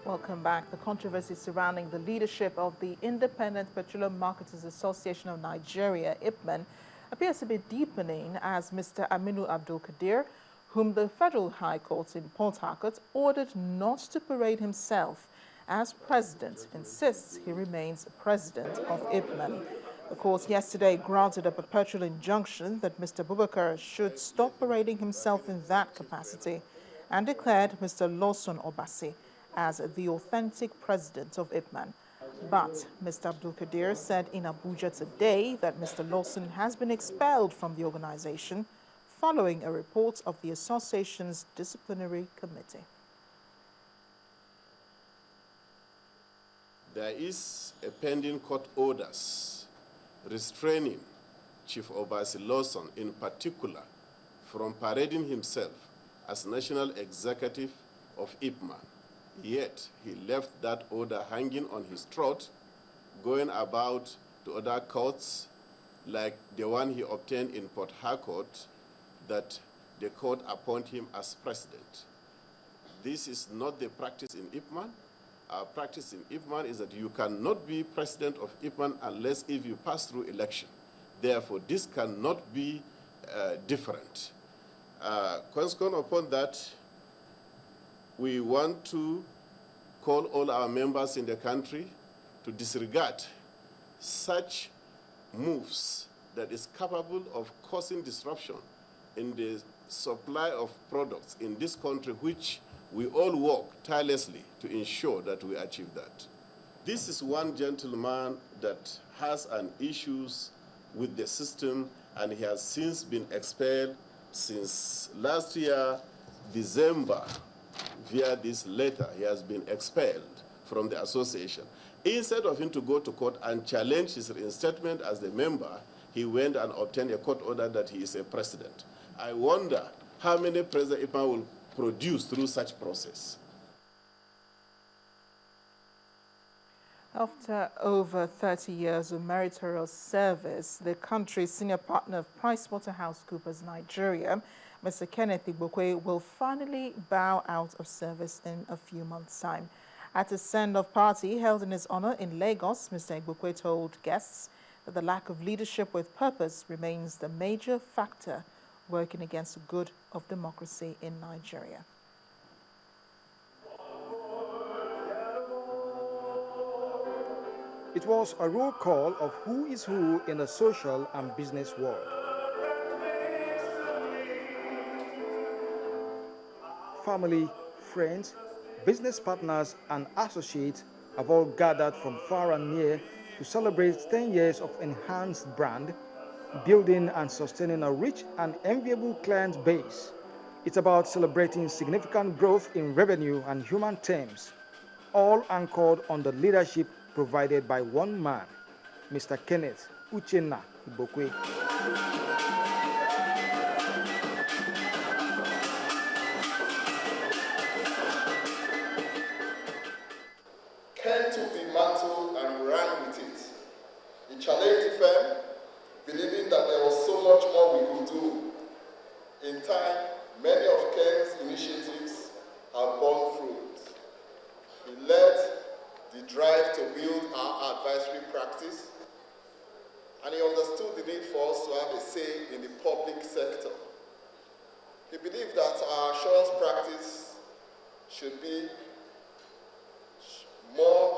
Welcome back. The controversy surrounding the leadership of the Independent Petroleum Marketers Association of Nigeria, IPMAN, appears to be deepening as Mr. Aminu Abdul Kadir, whom the Federal High Court in Port Harcourt ordered not to parade himself as president, insists he remains president of IPMAN. The court yesterday granted a perpetual injunction that Mr. Bubakar should stop parading himself in that capacity and declared Mr. Lawson Obasi as the authentic president of IPMAN. But Mr. Abdul Kadir said in Abuja today that Mr. Lawson has been expelled from the organization following a report of the association's disciplinary committee. There is a pending court orders restraining Chief Obasi Lawson in particular from parading himself as national executive of IPMAN. Yet he left that order hanging on his throat, going about to other courts like the one he obtained in Port Harcourt, that the court appoint him as president. This is not the practice in IPMAN. Our practice in IPMAN is that you cannot be president of IPMAN unless if you pass through election. Therefore, this cannot be different. Consequent upon that, we want to call all our members in the country to disregard such moves that is capable of causing disruption in the supply of products in this country, which we all work tirelessly to ensure that we achieve that. This is one gentleman that has an issues with the system, and he has since been expelled since last year, December. Via this letter, he has been expelled from the association. Instead of him to go to court and challenge his reinstatement as the member, he went and obtained a court order that he is a president. I wonder how many presidents IPMAN will produce through such process. After over 30 years of meritorious service, the country's senior partner of PricewaterhouseCoopers Nigeria, Mr. Kenneth Igbokwe, will finally bow out of service in a few months' time. At a send-off party held in his honor in Lagos, Mr. Igbokwe told guests that the lack of leadership with purpose remains the major factor working against the good of democracy in Nigeria. It was a roll call of who is who in the social and business world. Family, friends, business partners, and associates have all gathered from far and near to celebrate 10 years of enhanced brand, building and sustaining a rich and enviable client base. It's about celebrating significant growth in revenue and human terms, all anchored on the leadership provided by one man, Mr. Kenneth Uchenna Igbokwe. Ken took the mantle and ran with it. He challenged the firm, believing that there was so much more we could do. In time, many of Ken's initiatives have borne fruit. He led the drive to build our advisory practice, and he understood the need for us to have a say in the public sector. He believed that our assurance practice should be more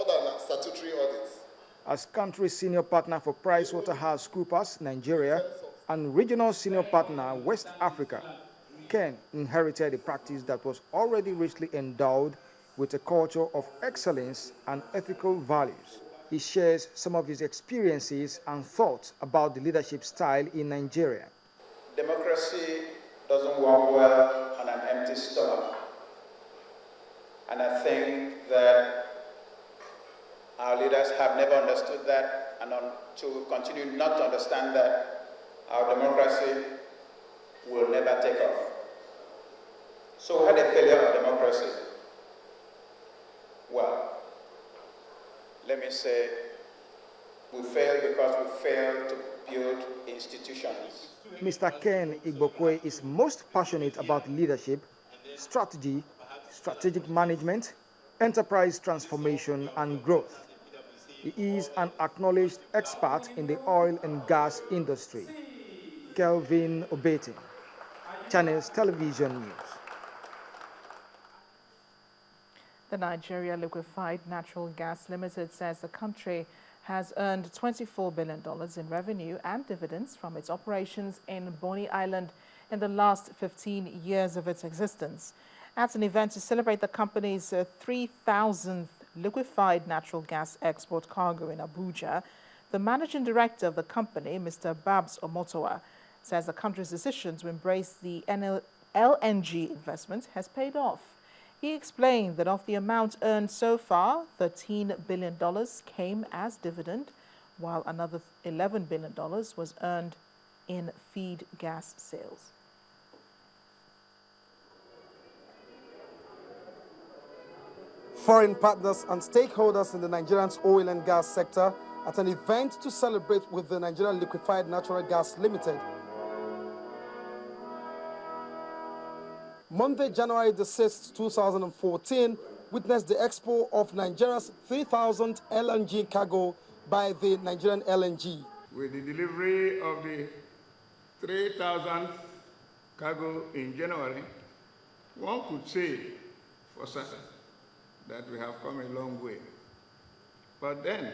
than statutory audits. As country senior partner for PricewaterhouseCoopers Nigeria and regional senior partner West Africa, Ken inherited a practice that was already richly endowed with a culture of excellence and ethical values. He shares some of his experiences and thoughts about the leadership style in Nigeria. Democracy doesn't work well on an empty stomach. And I think that our leaders have never understood that, and to continue not to understand that, our democracy will never take off. So we had a failure of democracy. Well, let me say, we failed because we failed to build institutions. Mr. Ken Igbokwe is most passionate about leadership, strategy, strategic management, enterprise transformation, and growth. He is an acknowledged expert in the oil and gas industry. Kelvin Obete, Channels Television News. The Nigeria Liquefied Natural Gas Limited says the country has earned $24 billion in revenue and dividends from its operations in Bonny Island in the last 15 years of its existence. At an event to celebrate the company's 3,000th liquefied natural gas export cargo in Abuja, the managing director of the company, Mr. Babs Omotowa, says the country's decision to embrace the LNG investment has paid off. He explained that of the amount earned so far, $13 billion came as dividend, while another $11 billion was earned in feed gas sales. Foreign partners and stakeholders in the Nigerian oil and gas sector at an event to celebrate with the Nigerian Liquefied Natural Gas Limited. Monday, January the 6th, 2014, witnessed the expo of Nigeria's 3,000th LNG cargo by the Nigerian LNG. With the delivery of the 3,000th cargo in January, one could say for certain that we have come a long way. But then,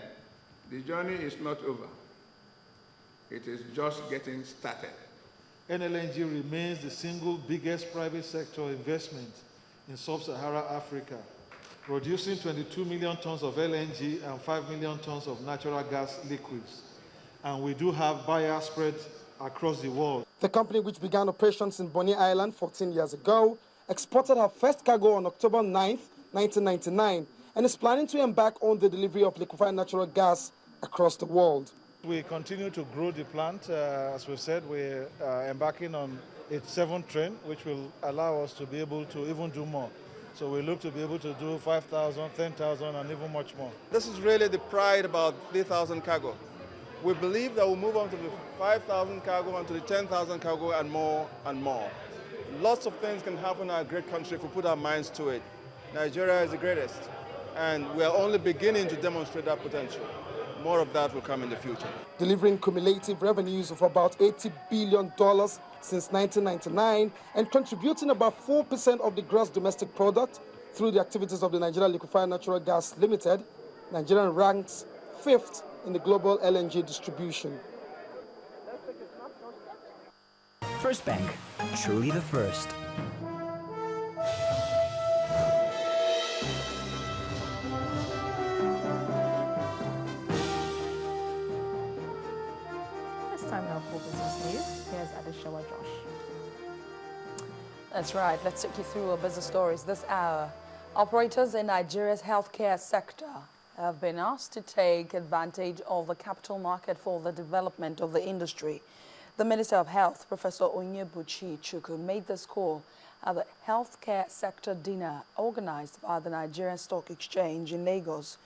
the journey is not over. It is just getting started. NLNG remains the single biggest private sector investment in sub-Saharan Africa, producing 22 million tons of LNG and 5 million tons of natural gas liquids. And we do have buyers spread across the world. The company, which began operations in Bonny Island 14 years ago, exported her first cargo on October 9th, 1999, and is planning to embark on the delivery of liquefied natural gas across the world. We continue to grow the plant. As we've said, we're embarking on its 7th train, which will allow us to be able to even do more. So we look to be able to do 5,000, 10,000, and even much more. This is really the pride about 3,000 cargo. We believe that we'll move on to the 5,000 cargo, and to the 10,000 cargo, and more and more. Lots of things can happen in our great country if we put our minds to it. Nigeria is the greatest, and we are only beginning to demonstrate that potential. More of that will come in the future. Delivering cumulative revenues of about $80 billion since 1999 and contributing about 4% of the gross domestic product through the activities of the Nigeria Liquefied Natural Gas Limited, Nigeria ranks 5th in the global LNG distribution. First Bank, truly the first. Time now for business news. Here's Adeshawa Josh. That's right. Let's take you through our business stories this hour. Operators in Nigeria's healthcare sector have been asked to take advantage of the capital market for the development of the industry. The Minister of Health, Professor Onyebuchi Chukwu, made this call at the healthcare sector dinner organized by the Nigerian Stock Exchange in Lagos.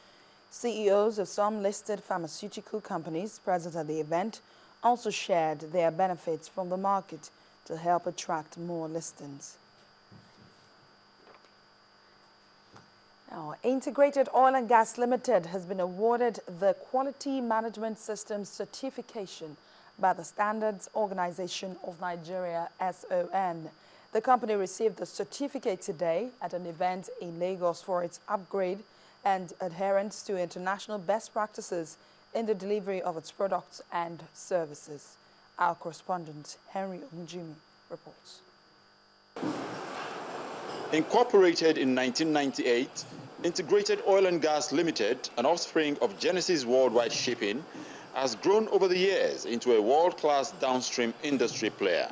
CEOs of some listed pharmaceutical companies present at the event also shared their benefits from the market to help attract more listings. Now, Integrated Oil and Gas Limited has been awarded the Quality Management Systems certification by the Standards Organization of Nigeria, SON. The company received the certificate today at an event in Lagos for its upgrade and adherence to international best practices in the delivery of its products and services. Our correspondent, Henry Onjimi, reports. Incorporated in 1998, Integrated Oil and Gas Limited, an offspring of Genesis Worldwide Shipping, has grown over the years into a world-class downstream industry player.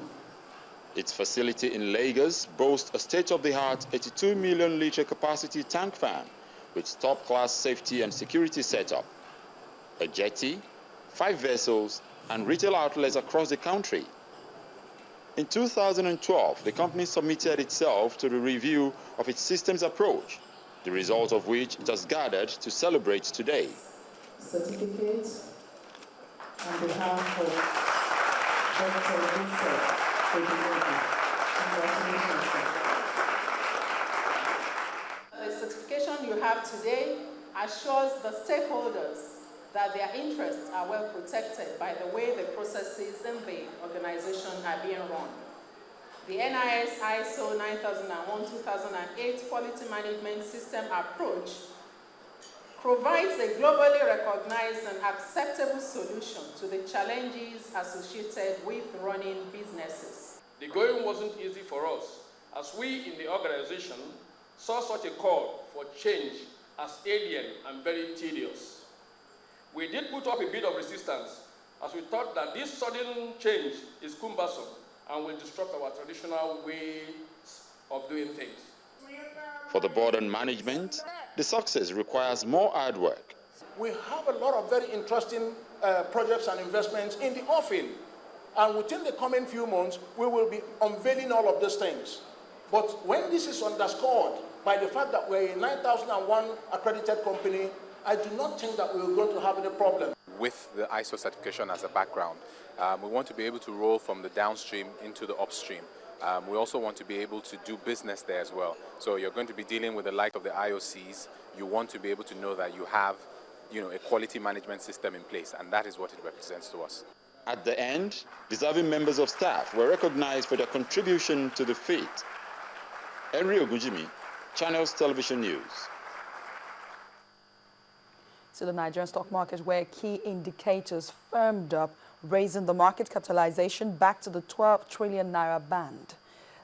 Its facility in Lagos boasts a state-of-the-art 82 million litre capacity tank farm with top-class safety and security setup, a jetty, 5 vessels, and retail outlets across the country. In 2012, the company submitted itself to the review of its systems approach, the result of which it has gathered to celebrate today. Certificate on behalf of Dr. Vincent. Congratulations, sir. you have today assures the stakeholders that their interests are well protected by the way the processes in the organization are being run. The NIS ISO 9001-2008 Quality Management System approach provides a globally recognized and acceptable solution to the challenges associated with running businesses. The going wasn't easy for us, as we in the organization saw such a call for change as alien and very tedious. We did put up a bit of resistance, as we thought that this sudden change is cumbersome and will disrupt our traditional ways of doing things. For the board and management, the success requires more hard work. We have a lot of very interesting projects and investments in the offing. And within the coming few months, we will be unveiling all of these things. But when this is underscored by the fact that we're a 9001 accredited company, I do not think that we're going to have any problem. With the ISO certification as a background, we want to be able to roll from the downstream into the upstream. We also want to be able to do business there as well. So you're going to be dealing with the like of the IOCs. You want to be able to know that you have, a quality management system in place, and that is what it represents to us. At the end, deserving members of staff were recognized for their contribution to the feat. Henry Ogujimi, Channels Television News. To the Nigerian stock market, where key indicators firmed up, raising the market capitalization back to the 12 trillion naira band.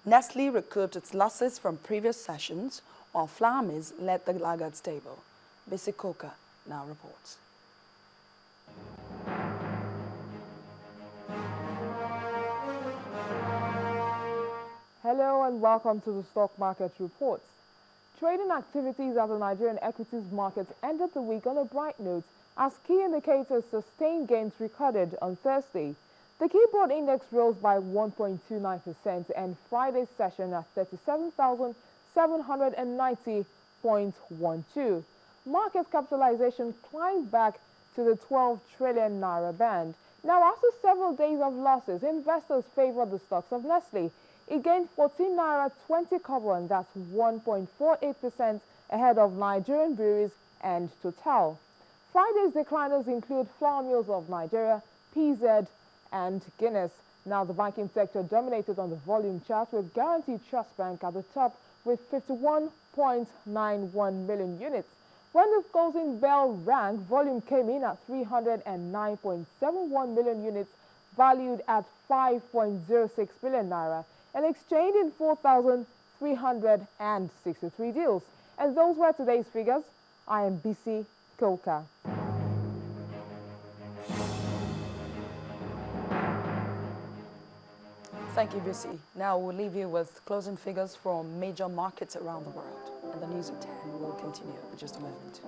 Nestle recouped its losses from previous sessions, while Flour Mills led the laggards table. Bisi Koka now reports. Hello and welcome to the Stock Market Reports. Trading activities at the Nigerian equities markets ended the week on a bright note as key indicators sustained gains recorded on Thursday. The key broad index rose by 1.29% and Friday's session at 37,790.12. Market capitalization climbed back to the 12 trillion naira band. Now, after several days of losses, investors favored the stocks of Nestle. It gained 14 naira 20 kobo, and that's 1.48% ahead of Nigerian breweries and Total. Friday's decliners include Flour Mills of Nigeria, PZ, and Guinness. Now, the banking sector dominated on the volume chart, with Guaranteed Trust Bank at the top with 51.91 million units. When the closing bell rang, volume came in at 309.71 million units, valued at 5.06 billion naira, and exchanged in 4,363 deals. And those were today's figures. I am Bisi Koka. Thank you, Bisi. Now we'll leave you with closing figures from major markets around the world. And the news at 10 will continue in just a moment.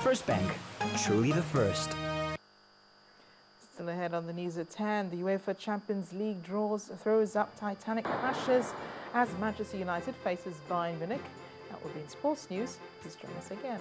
First Bank, truly the first. Still ahead on the news at 10, the UEFA Champions League throws up Titanic crashes as Manchester United faces Bayern Munich. That will be in sports news. Please join us again.